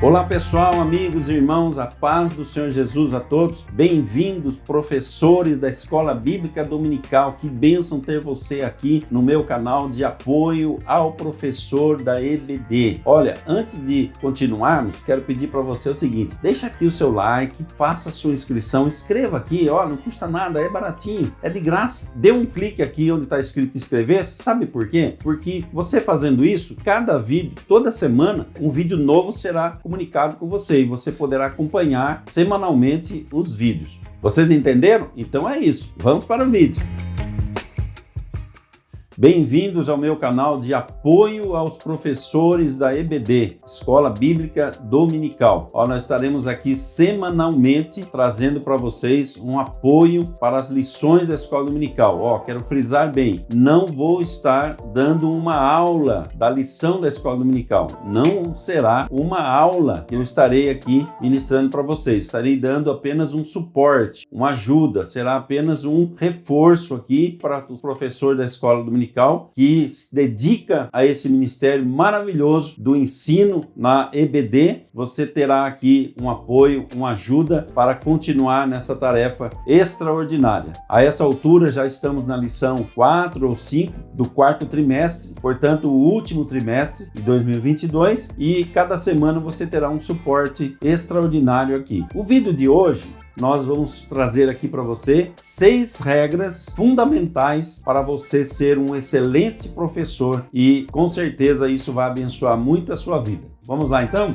Olá pessoal, amigos e irmãos, a paz do Senhor Jesus a todos. Bem-vindos, professores da Escola Bíblica Dominical. Que bênção ter você aqui no meu canal de apoio ao professor da EBD. Olha, antes de continuarmos, quero pedir para você o seguinte: deixa aqui o seu like, faça a sua inscrição, inscreva aqui, não custa nada, é baratinho, é de graça. Dê um clique aqui onde está escrito inscrever-se. Sabe por quê? Porque você fazendo isso, cada vídeo, toda semana, um vídeo novo será comunicado com você e você poderá acompanhar semanalmente os vídeos. Vocês entenderam? Então é isso. Vamos para o vídeo. Bem-vindos ao meu canal de apoio aos professores da EBD, Escola Bíblica Dominical. Nós estaremos aqui semanalmente trazendo para vocês um apoio para as lições da Escola Dominical. Quero frisar bem, não vou estar dando uma aula da lição da Escola Dominical. Não será uma aula que eu estarei aqui ministrando para vocês. Estarei dando apenas um suporte, uma ajuda. Será apenas um reforço aqui para o professor da Escola Dominical que se dedica a esse ministério maravilhoso do ensino na EBD. Você terá aqui um apoio, uma ajuda para continuar nessa tarefa extraordinária. A essa altura já estamos na lição 4 ou 5 do quarto trimestre, portanto o último trimestre de 2022, e cada semana você terá um suporte extraordinário aqui. O vídeo de hoje nós vamos trazer aqui para você 6 regras fundamentais para você ser um excelente professor e com certeza isso vai abençoar muito a sua vida. Vamos lá então?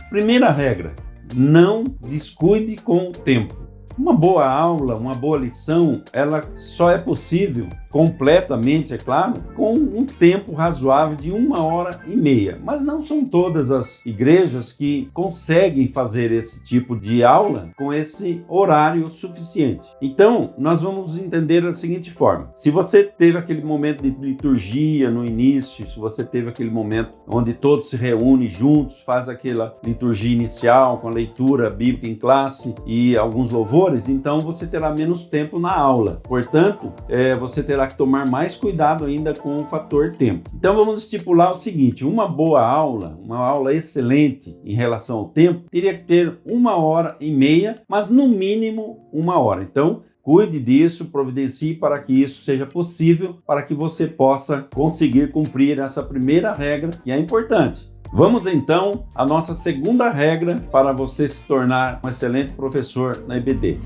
Primeira regra: não descuide com o tempo. Uma boa aula, uma boa lição, ela só é possível completamente, é claro, com um tempo razoável de 1h30. Mas não são todas as igrejas que conseguem fazer esse tipo de aula com esse horário suficiente. Então, nós vamos entender da seguinte forma: se você teve aquele momento de liturgia no início, se você teve aquele momento onde todos se reúnem juntos, faz aquela liturgia inicial com a leitura bíblica em classe e alguns louvores, então você terá menos tempo na aula. Portanto, você terá que tomar mais cuidado ainda com o fator tempo. Então vamos estipular o seguinte: uma boa aula, uma aula excelente em relação ao tempo, teria que ter 1h30, mas no mínimo 1 hora. Então cuide disso, providencie para que isso seja possível, para que você possa conseguir cumprir essa primeira regra, que é importante. Vamos então à nossa segunda regra para você se tornar um excelente professor na EBD.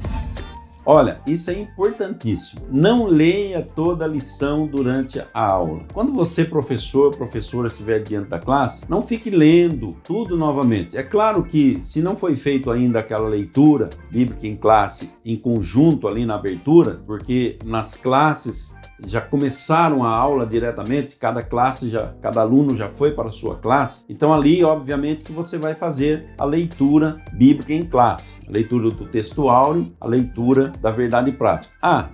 Olha, isso é importantíssimo. Não leia toda a lição durante a aula. Quando você, professora, estiver diante da classe, não fique lendo tudo novamente. É claro que se não foi feito ainda aquela leitura bíblica em classe, em conjunto ali na abertura, porque nas classes já começaram a aula diretamente, cada aluno já foi para a sua classe. Então ali, obviamente, que você vai fazer a leitura bíblica em classe, a leitura do texto áureo, a leitura da verdade prática.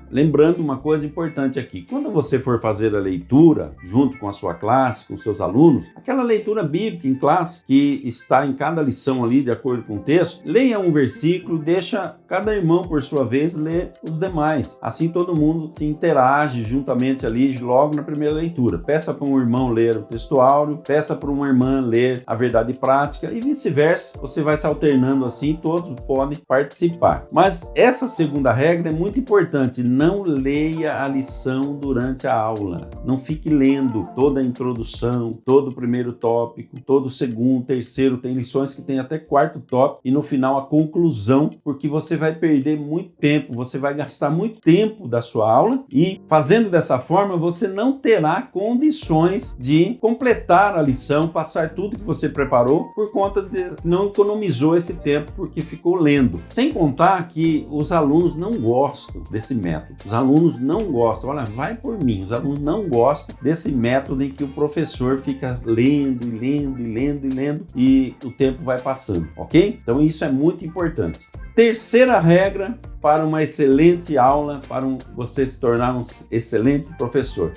Lembrando uma coisa importante aqui: quando você for fazer a leitura junto com a sua classe, com seus alunos, aquela leitura bíblica em classe que está em cada lição ali de acordo com o texto, leia um versículo, deixa cada irmão por sua vez ler os demais. Assim todo mundo se interage juntamente ali logo na primeira leitura. Peça para um irmão ler o texto áureo, peça para uma irmã ler a verdade prática e vice-versa. Você vai se alternando assim, todos podem participar. Mas essa segunda regra é muito importante: não leia a lição durante a aula. Não fique lendo toda a introdução, todo o primeiro tópico, todo o segundo, terceiro. Tem lições que tem até quarto tópico e no final a conclusão, porque você vai perder muito tempo, você vai gastar muito tempo da sua aula e fazendo dessa forma você não terá condições de completar a lição, passar tudo que você preparou por conta de não economizou esse tempo porque ficou lendo. Sem contar que os alunos não gostam desse método. Os alunos não gostam. Olha, vai por mim. Os alunos não gostam desse método em que o professor fica lendo e lendo e lendo e lendo e o tempo vai passando, ok? Então isso é muito importante. Terceira regra para uma excelente aula, para você se tornar um excelente professor: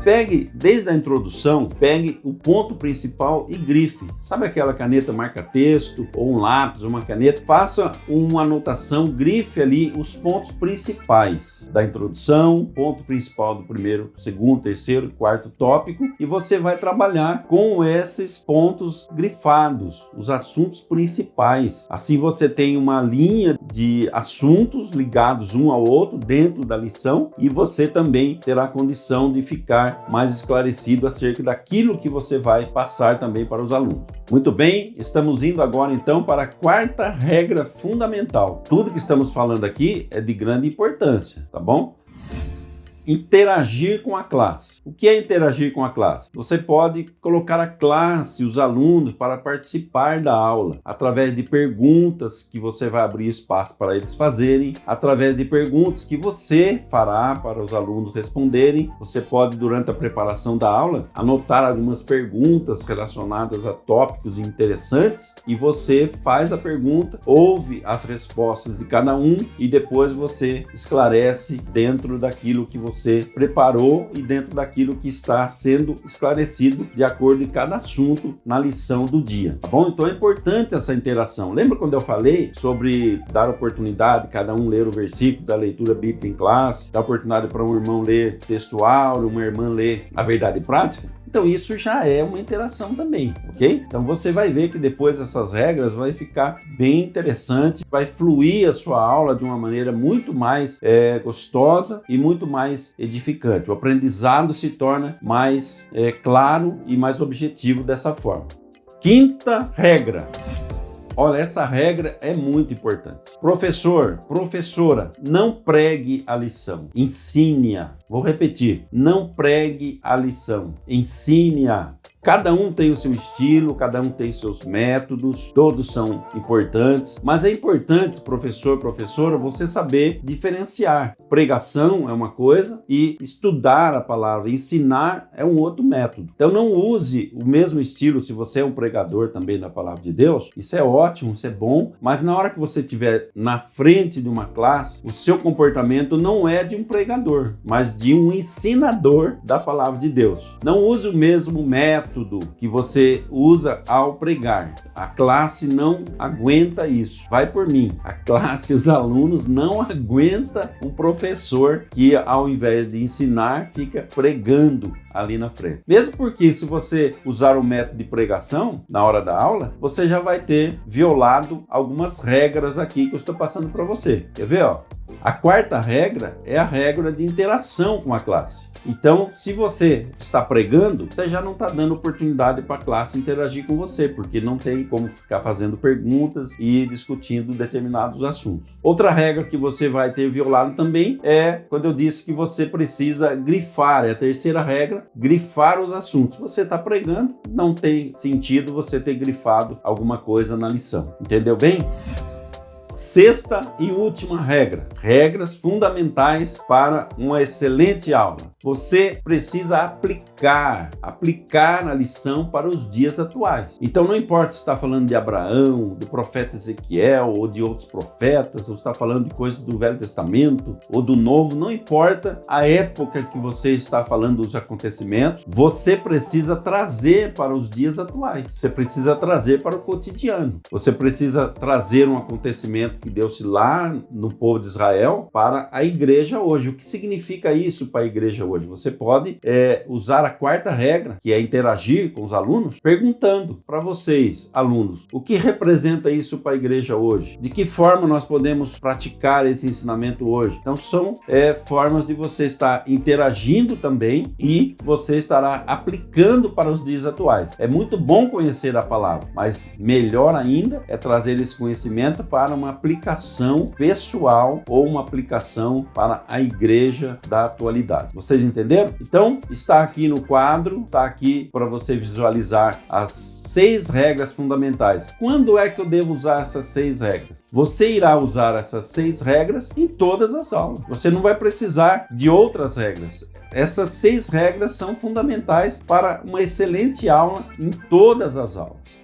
pegue, desde a introdução, pegue o ponto principal e grife. Sabe aquela caneta marca-texto, ou um lápis, uma caneta? Faça uma anotação, grife ali os pontos principais da introdução, ponto principal do primeiro, segundo, terceiro e quarto tópico, e você vai trabalhar com esses pontos grifados, os assuntos principais. Assim você tem uma linha de assuntos ligados um ao outro dentro da lição e você também terá condição de ficar mais esclarecido acerca daquilo que você vai passar também para os alunos. Muito bem, estamos indo agora então para a quarta regra fundamental. Tudo que estamos falando aqui é de grande importância, tá bom? Interagir com a classe. O que é interagir com a classe? Você pode colocar a classe, os alunos, para participar da aula, através de perguntas que você vai abrir espaço para eles fazerem, através de perguntas que você fará para os alunos responderem. Você pode, durante a preparação da aula, anotar algumas perguntas relacionadas a tópicos interessantes e você faz a pergunta, ouve as respostas de cada um e depois você esclarece dentro daquilo que você preparou e dentro daquilo que está sendo esclarecido de acordo com cada assunto na lição do dia, tá bom? Então é importante essa interação. Lembra quando eu falei sobre dar oportunidade de cada um ler o versículo da leitura bíblica em classe, dar oportunidade para um irmão ler textual, uma irmã ler a verdade prática? Então isso já é uma interação também, ok? Então você vai ver que depois dessas regras vai ficar bem interessante, vai fluir a sua aula de uma maneira muito mais gostosa e muito mais edificante. O aprendizado se torna mais claro e mais objetivo dessa forma. Quinta regra. Olha, essa regra é muito importante. Professor, professora, não pregue a lição, ensine-a. Vou repetir, não pregue a lição, ensine-a. Cada um tem o seu estilo, cada um tem seus métodos, todos são importantes, mas é importante, professor, professora, você saber diferenciar. Pregação é uma coisa e estudar a palavra, ensinar é um outro método. Então não use o mesmo estilo se você é um pregador também da palavra de Deus, isso é ótimo, isso é bom, mas na hora que você estiver na frente de uma classe, o seu comportamento não é de um pregador, mas de um ensinador da palavra de Deus. Não use o mesmo método que você usa ao pregar. A classe não aguenta isso. Vai por mim. A classe, os alunos não aguentam um professor que, ao invés de ensinar, fica pregando ali na frente. Mesmo porque se você usar o método de pregação na hora da aula, você já vai ter violado algumas regras aqui que eu estou passando para você. Quer ver, ó? A quarta regra é a regra de interação com a classe. Então, se você está pregando, você já não está dando oportunidade para a classe interagir com você, porque não tem como ficar fazendo perguntas e discutindo determinados assuntos. Outra regra que você vai ter violado também é quando eu disse que você precisa grifar, é a terceira regra, grifar os assuntos. Se você está pregando, não tem sentido você ter grifado alguma coisa na lição. Entendeu bem? Sexta e última regra. Regras fundamentais para uma excelente aula. Você precisa aplicar a lição para os dias atuais. Então não importa se está falando de Abraão, do profeta Ezequiel ou de outros profetas, ou está falando de coisas do Velho Testamento ou do Novo, não importa a época que você está falando dos acontecimentos, você precisa trazer para os dias atuais. Você precisa trazer para o cotidiano. Você precisa trazer um acontecimento que deu-se lá no povo de Israel para a igreja hoje. O que significa isso para a igreja hoje? Você pode usar a quarta regra, que é interagir com os alunos, perguntando para vocês, alunos, o que representa isso para a igreja hoje? De que forma nós podemos praticar esse ensinamento hoje? Então são formas de você estar interagindo também e você estará aplicando para os dias atuais. É muito bom conhecer a palavra, mas melhor ainda é trazer esse conhecimento para uma aplicação pessoal ou uma aplicação para a igreja da atualidade. Vocês entenderam? Então, está aqui no quadro, está aqui para você visualizar as 6 regras fundamentais. Quando é que eu devo usar essas 6 regras? Você irá usar essas 6 regras em todas as aulas. Você não vai precisar de outras regras. Essas 6 regras são fundamentais para uma excelente aula em todas as aulas.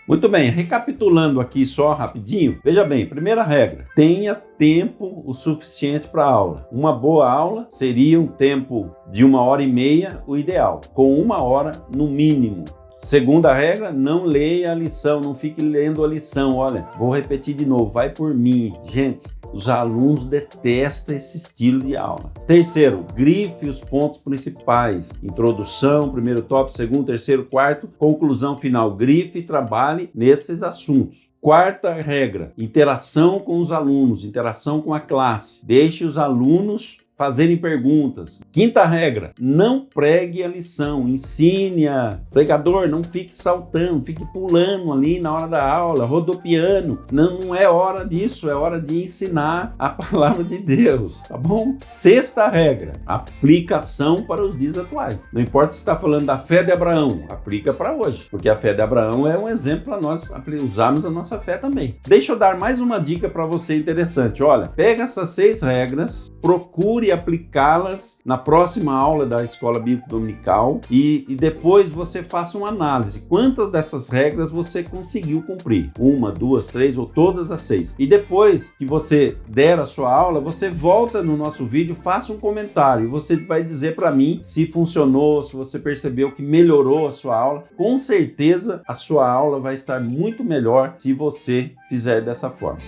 Muito bem, recapitulando aqui só rapidinho, veja bem, primeira regra, tenha tempo o suficiente para a aula. Uma boa aula seria um tempo de 1h30, o ideal, com 1 hora no mínimo. Segunda regra, não leia a lição, não fique lendo a lição. Olha, vou repetir de novo, vai por mim. Gente, os alunos detestam esse estilo de aula. Terceiro, grife os pontos principais. Introdução, primeiro tópico, segundo, terceiro, quarto, conclusão final. Grife e trabalhe nesses assuntos. Quarta regra, interação com os alunos, interação com a classe. Deixe os alunos fazerem perguntas. Quinta regra, não pregue a lição, ensine-a. Pregador, não fique saltando, fique pulando ali na hora da aula, rodopiando. Não é hora disso, é hora de ensinar a palavra de Deus, tá bom? Sexta regra, aplicação para os dias atuais. Não importa se está falando da fé de Abraão, aplica para hoje, porque a fé de Abraão é um exemplo para nós usarmos a nossa fé também. Deixa eu dar mais uma dica para você interessante. Olha, pega essas 6 regras, procure aplicá-las na próxima aula da Escola Bíblica Dominical e depois você faça uma análise. Quantas dessas regras você conseguiu cumprir? 1, 2, 3 ou todas as 6. E depois que você der a sua aula, você volta no nosso vídeo, faça um comentário e você vai dizer para mim se funcionou, se você percebeu que melhorou a sua aula. Com certeza a sua aula vai estar muito melhor se você fizer dessa forma.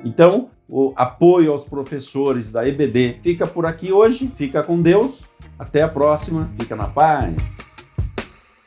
Então, o apoio aos professores da EBD fica por aqui hoje. Fica com Deus. Até a próxima. Fica na paz.